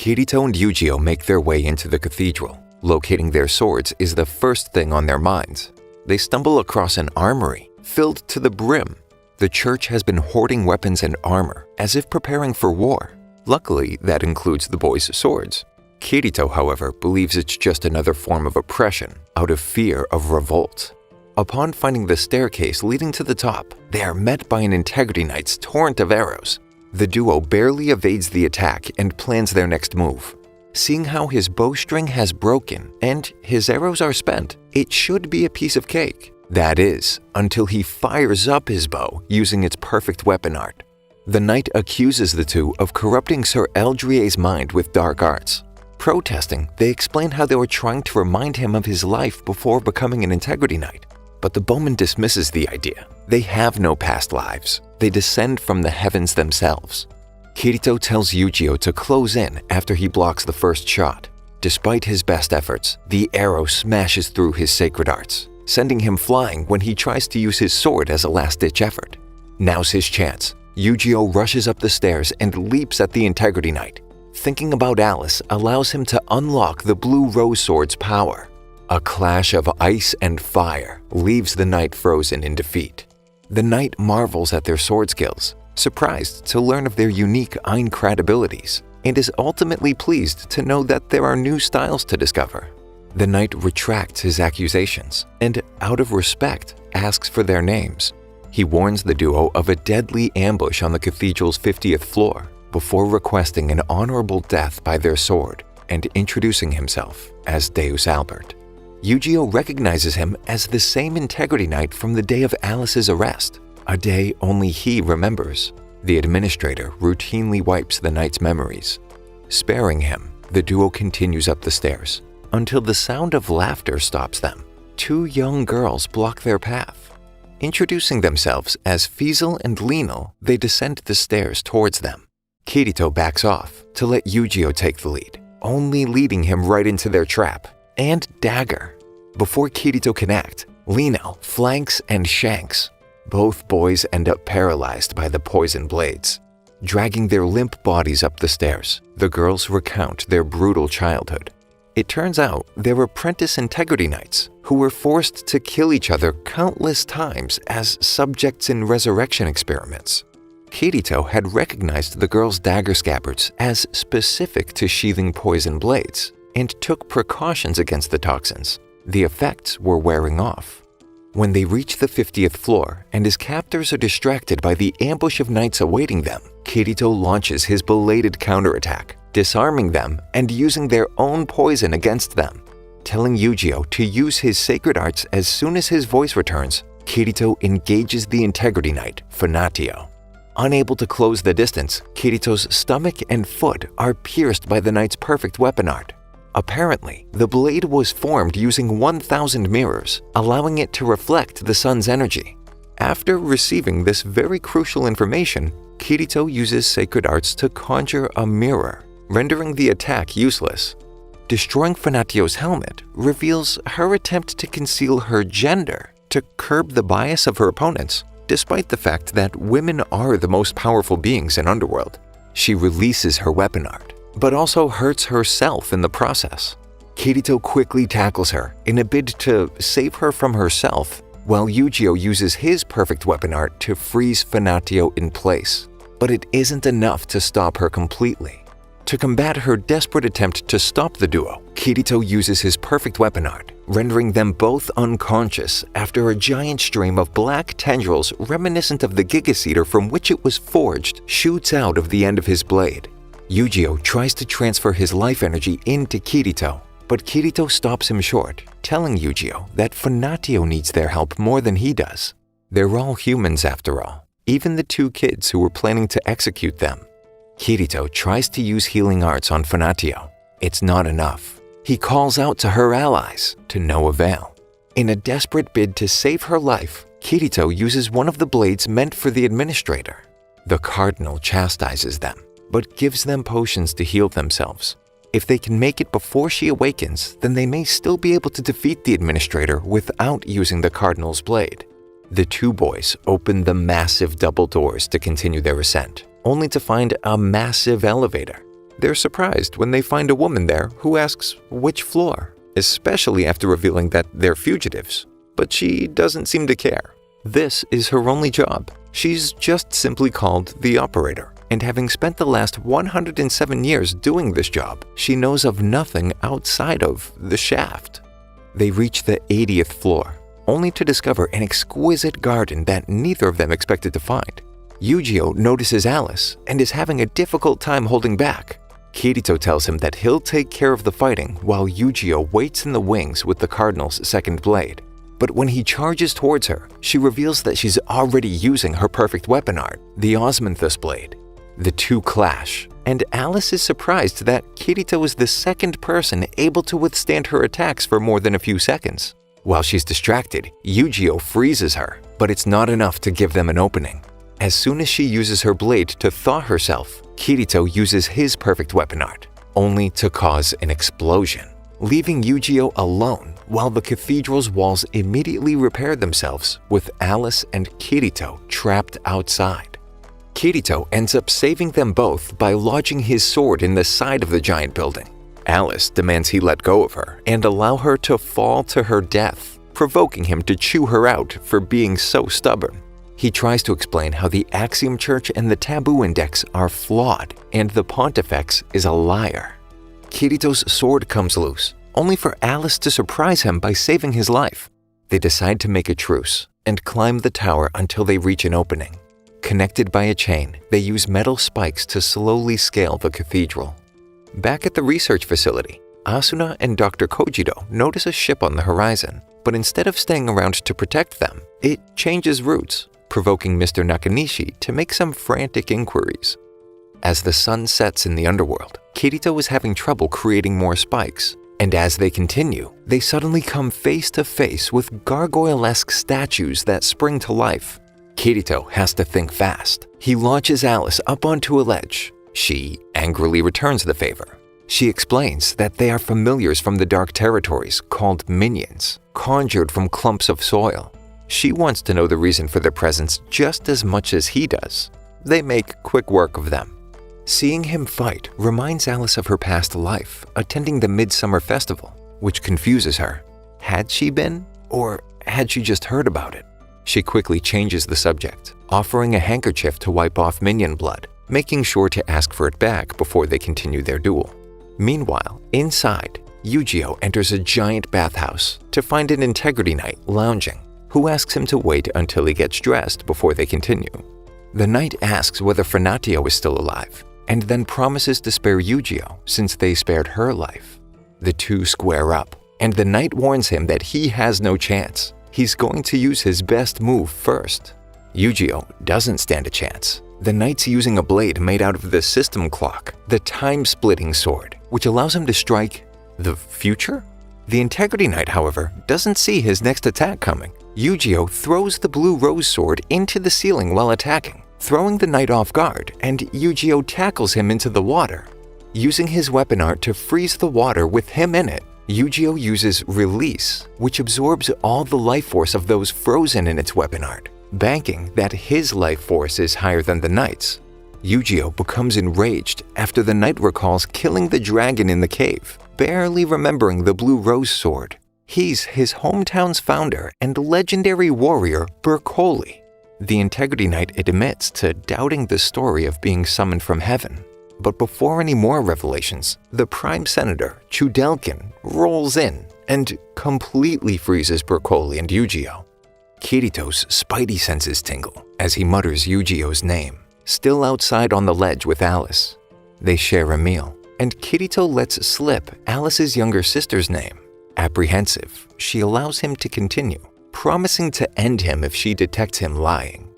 Kirito and Yujio make their way into the cathedral. Locating their swords is the first thing on their minds. They stumble across an armory filled to the brim. The church has been hoarding weapons and armor as if preparing for war. Luckily, that includes the boys' swords. Kirito, however, believes it's just another form of oppression out of fear of revolt. Upon finding the staircase leading to the top, they are met by an Integrity Knight's torrent of arrows. The duo barely evades the attack and plans their next move. Seeing how his bowstring has broken and his arrows are spent, it should be a piece of cake. That is, until he fires up his bow using its perfect weapon art. The knight accuses the two of corrupting Sir Eldrie's mind with dark arts. Protesting, they explain how they were trying to remind him of his life before becoming an Integrity Knight. But the bowman dismisses the idea. They have no past lives. They descend from the heavens themselves. Kirito tells Yujio to close in after he blocks the first shot. Despite his best efforts, the arrow smashes through his sacred arts, sending him flying when he tries to use his sword as a last-ditch effort. Now's his chance. Yujio rushes up the stairs and leaps at the Integrity Knight. Thinking about Alice allows him to unlock the Blue Rose Sword's power. A clash of ice and fire leaves the knight frozen in defeat. The knight marvels at their sword skills, surprised to learn of their unique Aincrad abilities, and is ultimately pleased to know that there are new styles to discover. The knight retracts his accusations and, out of respect, asks for their names. He warns the duo of a deadly ambush on the cathedral's 50th floor before requesting an honorable death by their sword and introducing himself as Deus Albert. Yujio recognizes him as the same Integrity Knight from the day of Alice's arrest, a day only he remembers. The administrator routinely wipes the knight's memories. Sparing him, the duo continues up the stairs until the sound of laughter stops them. Two young girls block their path. Introducing themselves as Fiesel and Lenal, they descend the stairs towards them. Kirito backs off to let Yujio take the lead, only leading him right into their trap and dagger. Before Kirito can act, Lenal flanks and shanks. Both boys end up paralyzed by the poison blades. Dragging their limp bodies up the stairs, the girls recount their brutal childhood. It turns out they're apprentice Integrity Knights who were forced to kill each other countless times as subjects in resurrection experiments. Kirito had recognized the girls' dagger scabbards as specific to sheathing poison blades and took precautions against the toxins. The effects were wearing off. When they reach the 50th floor and his captors are distracted by the ambush of knights awaiting them, Kirito launches his belated counterattack, disarming them and using their own poison against them. Telling Yujio to use his sacred arts as soon as his voice returns, Kirito engages the Integrity Knight, Fanatio. Unable to close the distance, Kirito's stomach and foot are pierced by the knight's perfect weapon art. Apparently, the blade was formed using 1,000 mirrors, allowing it to reflect the sun's energy. After receiving this very crucial information, Kirito uses sacred arts to conjure a mirror, rendering the attack useless. Destroying Fanatio's helmet reveals her attempt to conceal her gender to curb the bias of her opponents, despite the fact that women are the most powerful beings in Underworld. She releases her weapon art, but also hurts herself in the process. Kirito quickly tackles her in a bid to save her from herself, while Yujio uses his perfect weapon art to freeze Fanatio in place. But it isn't enough to stop her completely. To combat her desperate attempt to stop the duo, Kirito uses his perfect weapon art, rendering them both unconscious after a giant stream of black tendrils reminiscent of the Gigaseeder from which it was forged shoots out of the end of his blade. Yujio tries to transfer his life energy into Kirito, but Kirito stops him short, telling Yujio that Fanatio needs their help more than he does. They're all humans after all, even the two kids who were planning to execute them. Kirito tries to use healing arts on Fanatio. It's not enough. He calls out to her allies, to no avail. In a desperate bid to save her life, Kirito uses one of the blades meant for the administrator. The cardinal chastises them, but gives them potions to heal themselves. If they can make it before she awakens, then they may still be able to defeat the administrator without using the cardinal's blade. The two boys open the massive double doors to continue their ascent, only to find a massive elevator. They're surprised when they find a woman there who asks which floor, especially after revealing that they're fugitives. But she doesn't seem to care. This is her only job. She's just simply called the operator, and having spent the last 107 years doing this job, she knows of nothing outside of the shaft. They reach the 80th floor, only to discover an exquisite garden that neither of them expected to find. Yujiro notices Alice and is having a difficult time holding back. Kirito tells him that he'll take care of the fighting while Yujiro waits in the wings with the Cardinal's second blade. But when he charges towards her, she reveals that she's already using her perfect weapon art, the Osmanthus blade. The two clash, and Alice is surprised that Kirito is the second person able to withstand her attacks for more than a few seconds. While she's distracted, Yujiro freezes her, but it's not enough to give them an opening. As soon as she uses her blade to thaw herself, Kirito uses his perfect weapon art, only to cause an explosion, leaving Yujiro alone while the cathedral's walls immediately repair themselves with Alice and Kirito trapped outside. Kirito ends up saving them both by lodging his sword in the side of the giant building. Alice demands he let go of her and allow her to fall to her death, provoking him to chew her out for being so stubborn. He tries to explain how the Axiom Church and the Taboo Index are flawed and the Pontifex is a liar. Kirito's sword comes loose, only for Alice to surprise him by saving his life. They decide to make a truce and climb the tower until they reach an opening. Connected by a chain, they use metal spikes to slowly scale the cathedral. Back at the research facility, Asuna and Dr. Kojiro notice a ship on the horizon, but instead of staying around to protect them, it changes routes, provoking Mr. Nakanishi to make some frantic inquiries. As the sun sets in the underworld, Kirito is having trouble creating more spikes, and as they continue, they suddenly come face to face with gargoyle-esque statues that spring to life. Kirito has to think fast. He launches Alice up onto a ledge. She angrily returns the favor. She explains that they are familiars from the Dark Territories called minions, conjured from clumps of soil. She wants to know the reason for their presence just as much as he does. They make quick work of them. Seeing him fight reminds Alice of her past life, attending the Midsummer Festival, which confuses her. Had she been, or had she just heard about it? She quickly changes the subject, offering a handkerchief to wipe off minion blood, making sure to ask for it back before they continue their duel. Meanwhile, inside, Yujiro enters a giant bathhouse to find an Integrity Knight lounging, who asks him to wait until he gets dressed before they continue. The knight asks whether Frenatio is still alive, and then promises to spare Yujiro since they spared her life. The two square up, and the knight warns him that he has no chance. He's going to use his best move first. Yujiro doesn't stand a chance. The knight's using a blade made out of the system clock, the time-splitting sword, which allows him to strike the future? The Integrity Knight, however, doesn't see his next attack coming. Yujiro throws the blue rose sword into the ceiling while attacking, throwing the knight off guard, and Yujiro tackles him into the water. Using his weapon art to freeze the water with him in it, Yujiro uses Release, which absorbs all the life force of those frozen in its weapon art, banking that his life force is higher than the knight's. Yujiro becomes enraged after the knight recalls killing the dragon in the cave, barely remembering the blue rose sword. He's his hometown's founder and legendary warrior, Berkoli. The Integrity Knight admits to doubting the story of being summoned from heaven. But before any more revelations, the Prime Senator, Chudelkin, rolls in and completely freezes Berkoli and Yujiro. Kirito's spidey senses tingle as he mutters Yujiro's name, still outside on the ledge with Alice. They share a meal, and Kirito lets slip Alice's younger sister's name. Apprehensive, she allows him to continue, promising to end him if she detects him lying.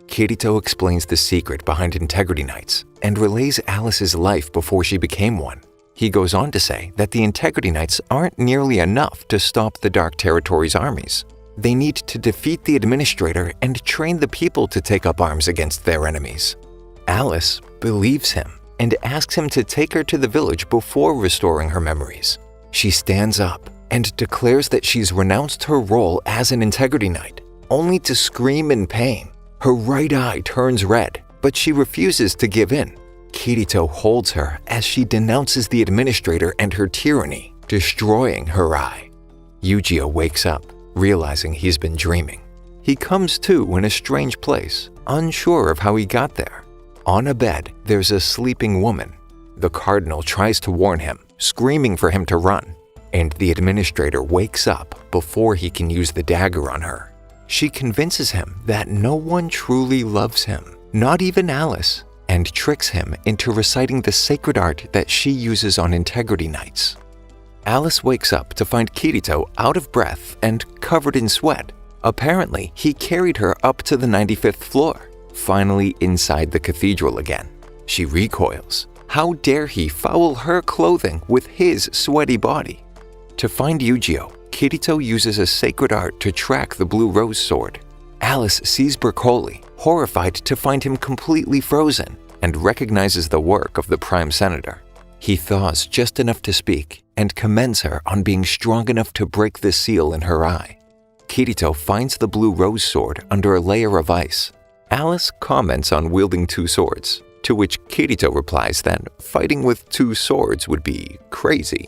Kirito explains the secret behind Integrity Knights and relays Alice's life before she became one. He goes on to say that the Integrity Knights aren't nearly enough to stop the Dark Territories' armies. They need to defeat the Administrator and train the people to take up arms against their enemies. Alice believes him and asks him to take her to the village before restoring her memories. She stands up and declares that she's renounced her role as an Integrity Knight, only to scream in pain. Her right eye turns red, but she refuses to give in. Kirito holds her as she denounces the administrator and her tyranny, destroying her eye. Yujiro wakes up, realizing he's been dreaming. He comes to in a strange place, unsure of how he got there. On a bed, there's a sleeping woman. The cardinal tries to warn him, screaming for him to run, and the administrator wakes up before he can use the dagger on her. She convinces him that no one truly loves him, not even Alice, and tricks him into reciting the sacred art that she uses on integrity nights. Alice wakes up to find Kirito out of breath and covered in sweat. Apparently, he carried her up to the 95th floor, finally inside the cathedral again. She recoils. How dare he foul her clothing with his sweaty body? To find Yujiro, Kirito uses a sacred art to track the blue rose sword. Alice sees Bercoli, horrified to find him completely frozen, and recognizes the work of the Prime Senator. He thaws just enough to speak and commends her on being strong enough to break the seal in her eye. Kirito finds the blue rose sword under a layer of ice. Alice comments on wielding two swords, to which Kirito replies that fighting with two swords would be crazy.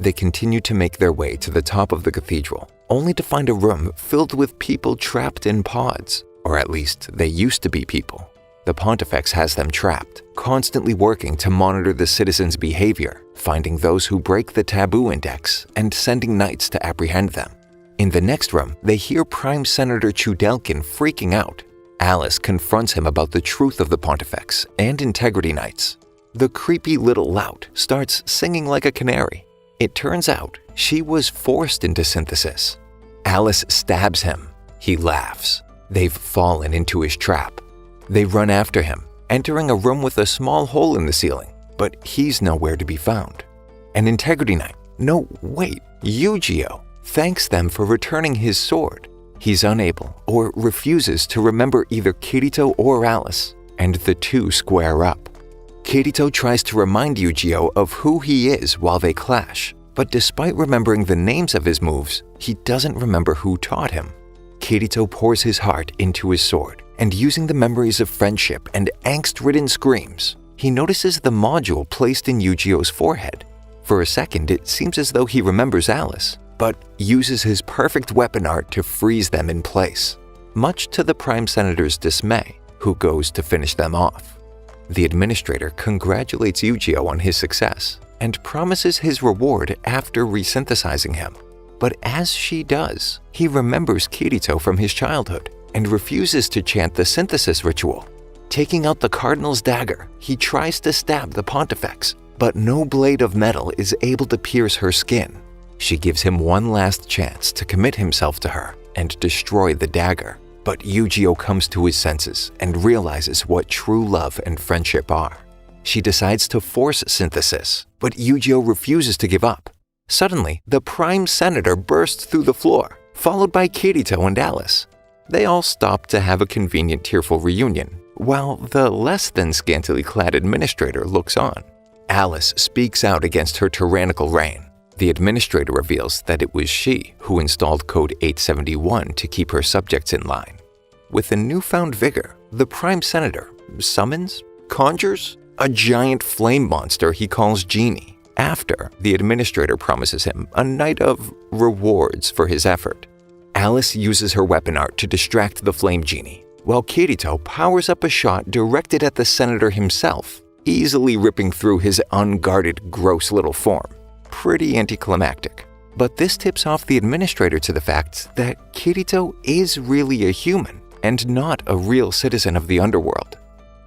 They continue to make their way to the top of the cathedral, only to find a room filled with people trapped in pods, or at least they used to be people. The Pontifex has them trapped, constantly working to monitor the citizens' behavior, finding those who break the taboo index and sending knights to apprehend them. In the next room, they hear Prime Senator Chudelkin freaking out. Alice confronts him about the truth of the Pontifex and integrity knights. The creepy little lout starts singing like a canary. It turns out she was forced into synthesis. Alice stabs him. He laughs. They've fallen into his trap. They run after him, entering a room with a small hole in the ceiling, but he's nowhere to be found. An integrity knight, no, wait, Yujiro, thanks them for returning his sword. He's unable or refuses to remember either Kirito or Alice, and the two square up. Kirito tries to remind Yujiro of who he is while they clash, but despite remembering the names of his moves, he doesn't remember who taught him. Kirito pours his heart into his sword, and using the memories of friendship and angst-ridden screams, he notices the module placed in Yujiro's forehead. For a second, it seems as though he remembers Alice, but uses his perfect weapon art to freeze them in place, much to the Prime Senator's dismay, who goes to finish them off. The administrator congratulates Yujiro on his success and promises his reward after resynthesizing him. But as she does, he remembers Kirito from his childhood and refuses to chant the synthesis ritual. Taking out the cardinal's dagger, he tries to stab the Pontifex, but no blade of metal is able to pierce her skin. She gives him one last chance to commit himself to her and destroy the dagger, but Yujiro comes to his senses and realizes what true love and friendship are. She decides to force synthesis, but Yujiro refuses to give up. Suddenly, the Prime Senator bursts through the floor, followed by Kirito and Alice. They all stop to have a convenient tearful reunion, while the less than scantily clad administrator looks on. Alice speaks out against her tyrannical reign. The administrator reveals that it was she who installed Code 871 to keep her subjects in line. With a newfound vigor, the Prime Senator conjures a giant flame monster he calls Genie, after the administrator promises him a night of rewards for his effort. Alice uses her weapon art to distract the flame genie, while Kirito powers up a shot directed at the senator himself, easily ripping through his unguarded, gross little form. Pretty anticlimactic. But this tips off the administrator to the fact that Kirito is really a human and not a real citizen of the underworld.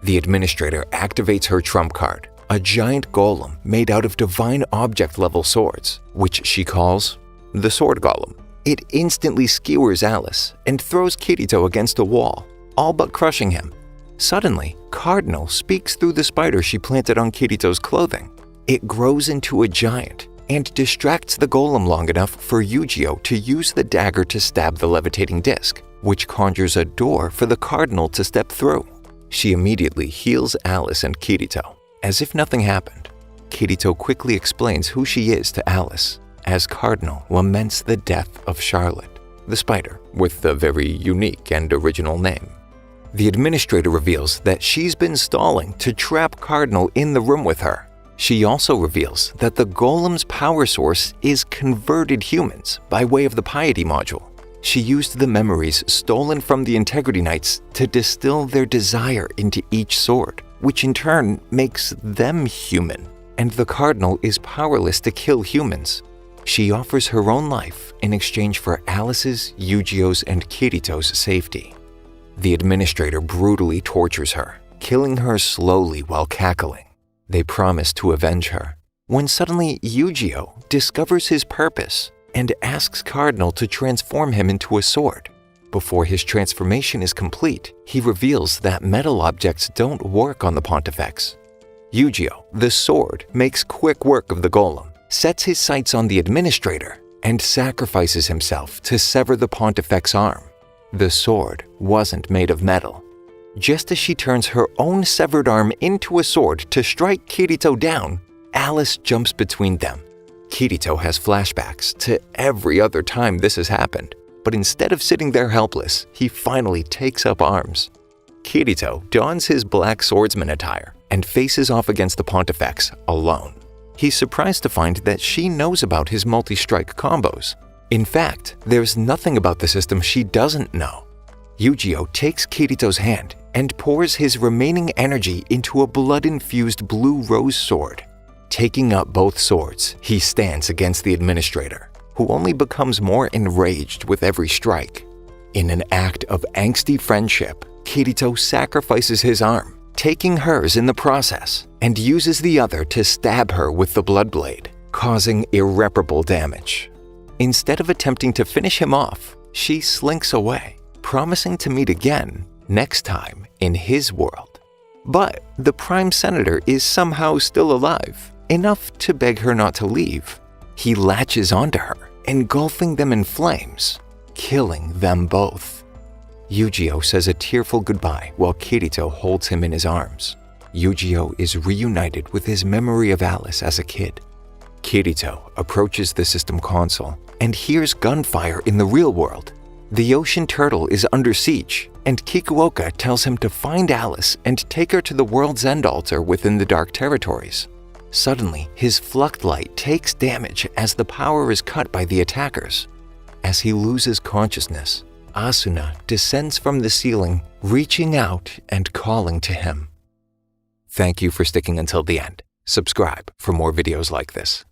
The administrator activates her trump card, a giant golem made out of divine object-level swords, which she calls the Sword Golem. It instantly skewers Alice and throws Kirito against a wall, all but crushing him. Suddenly, Cardinal speaks through the spider she planted on Kirito's clothing. It grows into a giant and distracts the golem long enough for Yujiro to use the dagger to stab the levitating disc, which conjures a door for the Cardinal to step through. She immediately heals Alice and Kirito. As if nothing happened, Kirito quickly explains who she is to Alice, as Cardinal laments the death of Charlotte, the spider with the very unique and original name. The administrator reveals that she's been stalling to trap Cardinal in the room with her. She also reveals that the golem's power source is converted humans by way of the piety module. She used the memories stolen from the Integrity Knights to distill their desire into each sword, which in turn makes them human, and the Cardinal is powerless to kill humans. She offers her own life in exchange for Alice's, Yu-Gi-Oh's, and Kirito's safety. The administrator brutally tortures her, killing her slowly while cackling. They promise to avenge her, when suddenly Yu-Gi-Oh discovers his purpose and asks Cardinal to transform him into a sword. Before his transformation is complete, he reveals that metal objects don't work on the Pontifex. Yu-Gi-Oh, the sword, makes quick work of the golem, sets his sights on the administrator, and sacrifices himself to sever the Pontifex arm. The sword wasn't made of metal. Just as she turns her own severed arm into a sword to strike Kirito down, Alice jumps between them. Kirito has flashbacks to every other time this has happened, but instead of sitting there helpless, he finally takes up arms. Kirito dons his black swordsman attire and faces off against the Pontifex alone. He's surprised to find that she knows about his multi-strike combos. In fact, there's nothing about the system she doesn't know. Yu-Gi-Oh takes Kirito's hand and pours his remaining energy into a blood-infused blue rose sword. Taking up both swords, he stands against the administrator, who only becomes more enraged with every strike. In an act of angsty friendship, Kirito sacrifices his arm, taking hers in the process, and uses the other to stab her with the blood blade, causing irreparable damage. Instead of attempting to finish him off, she slinks away, promising to meet again next time in his world. But the Prime Senator is somehow still alive, enough to beg her not to leave. He latches onto her, engulfing them in flames, killing them both. Yu-Gi-Oh says a tearful goodbye while Kirito holds him in his arms. Yu-Gi-Oh is reunited with his memory of Alice as a kid. Kirito approaches the system console and hears gunfire in the real world. The ocean turtle is under siege, and Kikuoka tells him to find Alice and take her to the World's End altar within the Dark Territories. Suddenly, his Fluct Light takes damage as the power is cut by the attackers. As he loses consciousness, Asuna descends from the ceiling, reaching out and calling to him. Thank you for sticking until the end. Subscribe for more videos like this.